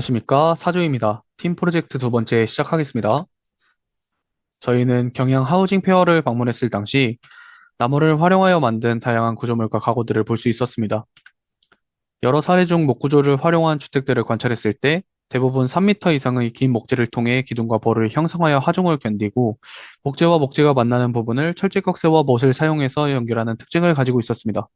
안녕하십니까. 사주입니다. 팀 프로젝트 두 번째 시작하겠습니다. 저희는 경양 하우징 페어를 방문했을 당시 나무를 활용하여 만든 다양한 구조물과 가구들을 볼 수 있었습니다. 여러 사례 중 목구조를 활용한 주택들을 관찰했을 때 대부분 3m 이상의 긴 목재를 통해 기둥과 볼을 형성하여 하중을 견디고 목재와 목재가 만나는 부분을 철제꺽쇠와 못을 사용해서 연결하는 특징을 가지고 있었습니다.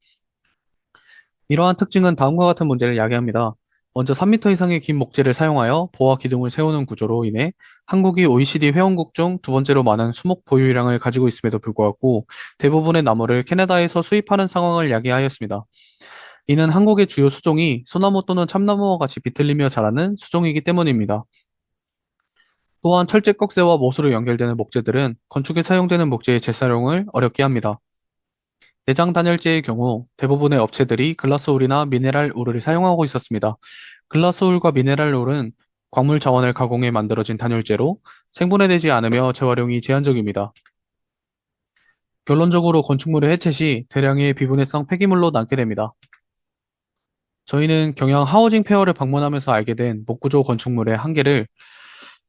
이러한 특징은 다음과 같은 문제를 야기합니다. 먼저 3m 이상의 긴 목재를 사용하여 보와 기둥을 세우는 구조로 인해 한국이 OECD 회원국 중 두 번째로 많은 수목 보유량을 가지고 있음에도 불구하고 대부분의 나무를 캐나다에서 수입하는 상황을 야기하였습니다. 이는 한국의 주요 수종이 소나무 또는 참나무와 같이 비틀리며 자라는 수종이기 때문입니다. 또한 철제꺽쇠와 못으로 연결되는 목재들은 건축에 사용되는 목재의 재사용을 어렵게 합니다. 내장 단열재의 경우 대부분의 업체들이 글라스울이나 미네랄 울을 사용하고 있었습니다. 글라스울과 미네랄 울은 광물 자원을 가공해 만들어진 단열재로 생분해되지 않으며 재활용이 제한적입니다. 결론적으로 건축물의 해체 시 대량의 비분해성 폐기물로 남게 됩니다. 저희는 경양 하우징 페어를 방문하면서 알게 된 목구조 건축물의 한계를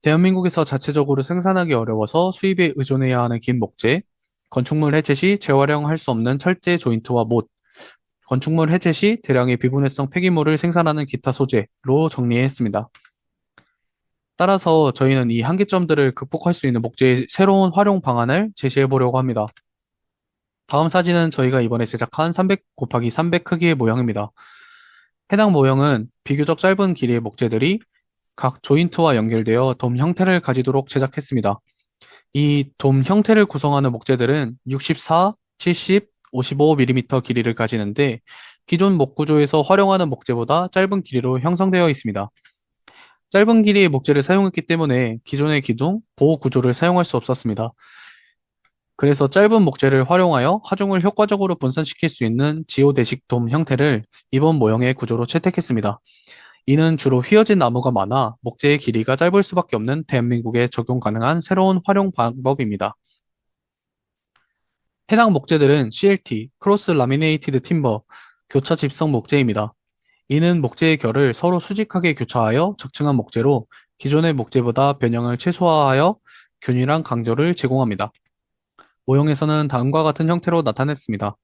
대한민국에서 자체적으로 생산하기 어려워서 수입에 의존해야 하는 긴 목재, 건축물 해체 시 재활용할 수 없는 철제 조인트와 못, 건축물 해체 시 대량의 비분해성 폐기물을 생산하는 기타 소재로 정리했습니다. 따라서 저희는 이 한계점들을 극복할 수 있는 목재의 새로운 활용 방안을 제시해 보려고 합니다. 다음 사진은 저희가 이번에 제작한 300 곱하기 300 크기의 모형입니다. 해당 모형은 비교적 짧은 길이의 목재들이 각 조인트와 연결되어 돔 형태를 가지도록 제작했습니다. 이 돔 형태를 구성하는 목재들은 64, 70, 55mm 길이를 가지는데 기존 목구조에서 활용하는 목재보다 짧은 길이로 형성되어 있습니다. 짧은 길이의 목재를 사용했기 때문에 기존의 기둥, 보호 구조를 사용할 수 없었습니다. 그래서 짧은 목재를 활용하여 하중을 효과적으로 분산시킬 수 있는 지오대식 돔 형태를 이번 모형의 구조로 채택했습니다. 이는 주로 휘어진 나무가 많아 목재의 길이가 짧을 수밖에 없는 대한민국에 적용 가능한 새로운 활용 방법입니다. 해당 목재들은 CLT, 크로스 라미네이티드 팀버, 교차 집성 목재입니다. 이는 목재의 결을 서로 수직하게 교차하여 적층한 목재로 기존의 목재보다 변형을 최소화하여 균일한 강도를 제공합니다. 모형에서는 다음과 같은 형태로 나타냈습니다.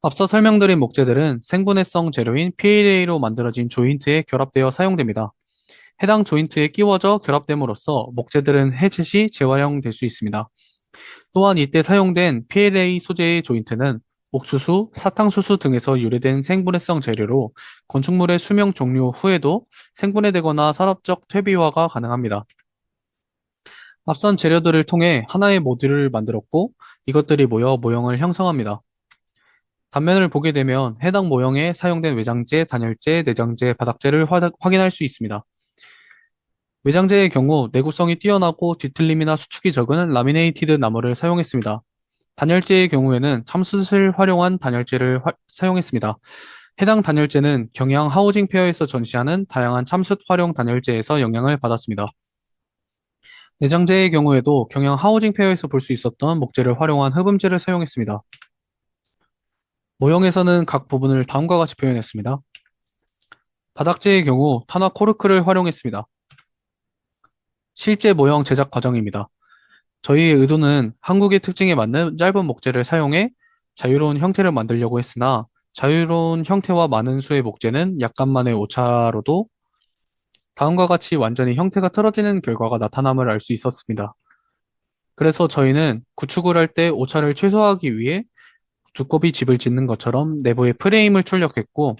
앞서 설명드린 목재들은 생분해성 재료인 PLA로 만들어진 조인트에 결합되어 사용됩니다. 해당 조인트에 끼워져 결합됨으로써 목재들은 해체 시 재활용될 수 있습니다. 또한 이때 사용된 PLA 소재의 조인트는 옥수수, 사탕수수 등에서 유래된 생분해성 재료로 건축물의 수명 종료 후에도 생분해되거나 산업적 퇴비화가 가능합니다. 앞선 재료들을 통해 하나의 모듈을 만들었고 이것들이 모여 모형을 형성합니다. 단면을 보게 되면 해당 모형에 사용된 외장재, 단열재, 내장재, 바닥재를 확인할 수 있습니다. 외장재의 경우 내구성이 뛰어나고 뒤틀림이나 수축이 적은 라미네이티드 나무를 사용했습니다. 단열재의 경우에는 참숯을 활용한 단열재를 사용했습니다. 해당 단열재는 경양 하우징 페어에서 전시하는 다양한 참숯 활용 단열재에서 영향을 받았습니다. 내장재의 경우에도 경양 하우징 페어에서 볼 수 있었던 목재를 활용한 흡음재를 사용했습니다. 모형에서는 각 부분을 다음과 같이 표현했습니다. 바닥재의 경우 탄화 코르크를 활용했습니다. 실제 모형 제작 과정입니다. 저희의 의도는 한국의 특징에 맞는 짧은 목재를 사용해 자유로운 형태를 만들려고 했으나 자유로운 형태와 많은 수의 목재는 약간만의 오차로도 다음과 같이 완전히 형태가 틀어지는 결과가 나타남을 알 수 있었습니다. 그래서 저희는 구축을 할 때 오차를 최소화하기 위해 두꺼비 집을 짓는 것처럼 내부에 프레임을 출력했고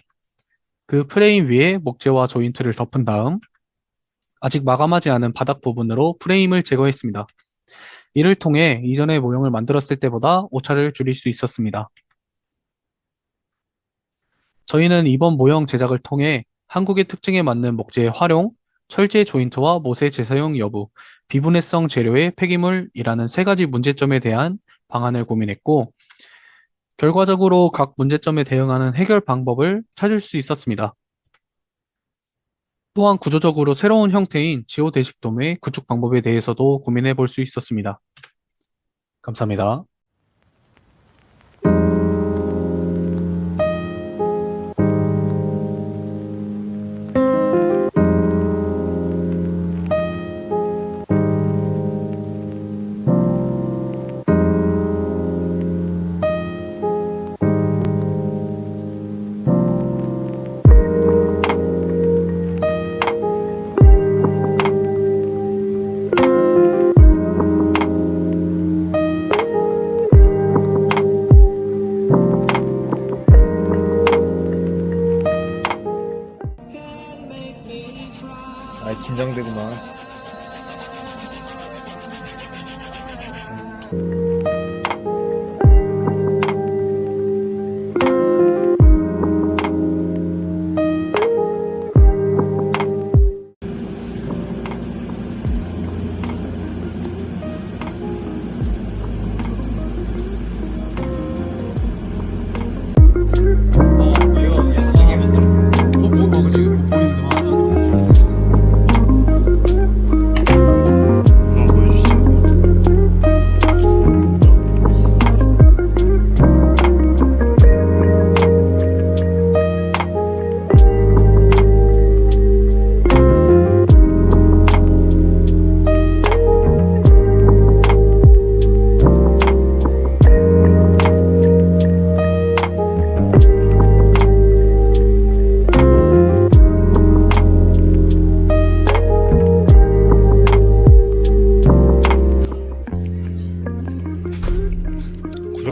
그 프레임 위에 목재와 조인트를 덮은 다음 아직 마감하지 않은 바닥 부분으로 프레임을 제거했습니다. 이를 통해 이전의 모형을 만들었을 때보다 오차를 줄일 수 있었습니다. 저희는 이번 모형 제작을 통해 한국의 특징에 맞는 목재의 활용, 철제 조인트와 못의 재사용 여부, 비분해성 재료의 폐기물이라는 세 가지 문제점에 대한 방안을 고민했고, 결과적으로 각 문제점에 대응하는 해결 방법을 찾을 수 있었습니다. 또한 구조적으로 새로운 형태인 지오대식돔의 구축 방법에 대해서도 고민해 볼 수 있었습니다. 감사합니다. 아, 긴장되구만. 한번 보여주시죠.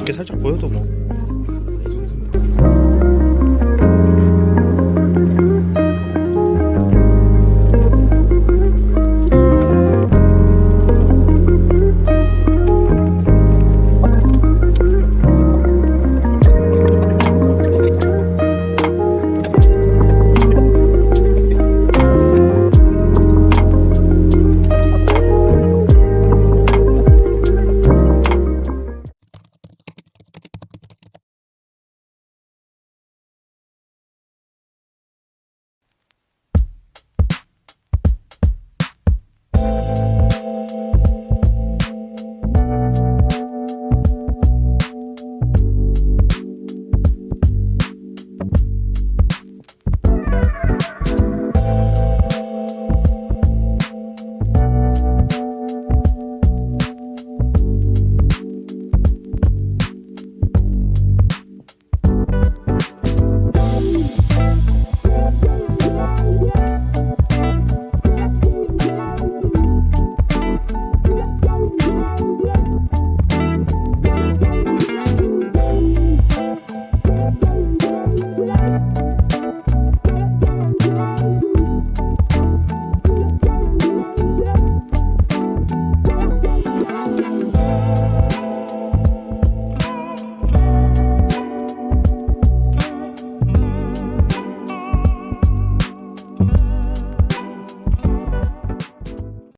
그렇게 살짝 보여도 뭐